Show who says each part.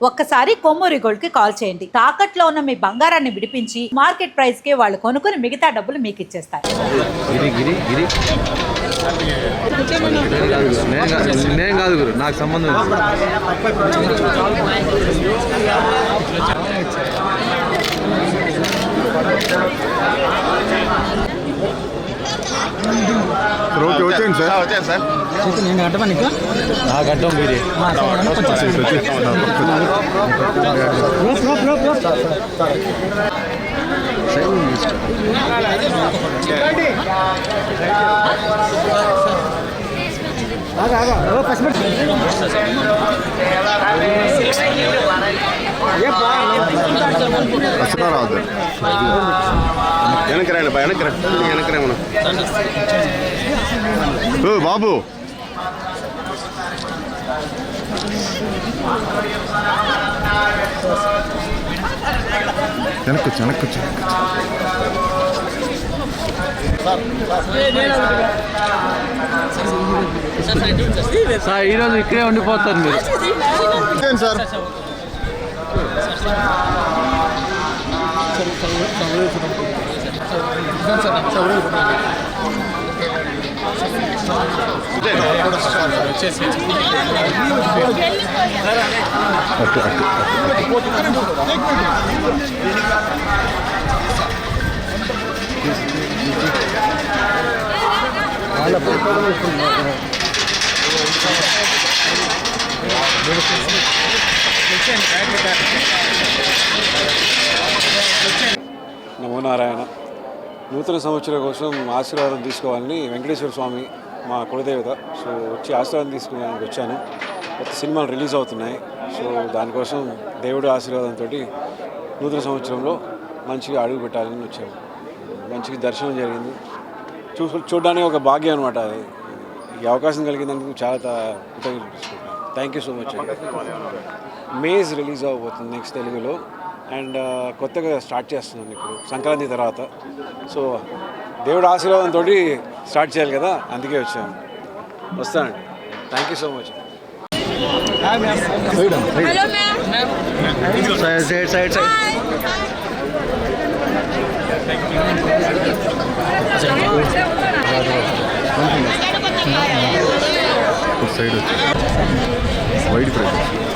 Speaker 1: ఒక్కసారి కొమ్మూరి గోల్డ్ కి కాల్ చేయండి. తాకట్లో ఉన్న మీ బంగారాన్ని విడిపించి మార్కెట్ ప్రైస్ కి వాళ్ళు కొనుక్కుని మిగతా డబ్బులు మీకు ఇచ్చేస్తారు.
Speaker 2: నేను కాదు గురు, నాకు సంబంధం
Speaker 3: ఓకే వచ్చేయండి సార్. వచ్చాను సార్.
Speaker 4: నేను కట్టమా నీకు?
Speaker 2: నాకు అడ్డం మీరే
Speaker 3: రావద్దు వెనక్కి రండి వెనక్కి రా మనం. బాబు వెనక్కొచ్చు
Speaker 2: సార్. ఈరోజు ఇక్కడే ఉండిపోతారు మీరు
Speaker 3: సార్.
Speaker 5: నమో నారాయణ. నూతన సంవత్సరం కోసం ఆశీర్వాదం తీసుకోవాలని వెంకటేశ్వర స్వామి మా కులదేవత. సో వచ్చి ఆశీర్వాదం తీసుకునేందుకు వచ్చాను. కొత్త సినిమాలు రిలీజ్ అవుతున్నాయి. సో దానికోసం దేవుడి ఆశీర్వాదంతో నూతన సంవత్సరంలో మంచిగా అడుగు పెట్టాలని వచ్చాము. మంచిగా దర్శనం జరిగింది. చూడడానికి ఒక భాగ్యం అనమాట. ఈ అవకాశం కలిగినందుకు చాలా కృతజ్ఞతలు. Thank you so much. Maze release అవబోతుంది నెక్స్ట్ తెలుగులో. అండ్ కొత్తగా స్టార్ట్ చేస్తున్నాను ఇప్పుడు సంక్రాంతి తర్వాత. సో దేవుడు ఆశీర్వాదంతో స్టార్ట్ చేయాలి కదా, అందుకే వచ్చాను. వస్తానండి. Thank you so much.
Speaker 3: Side వచ్చి వైడ్ ప్రైస్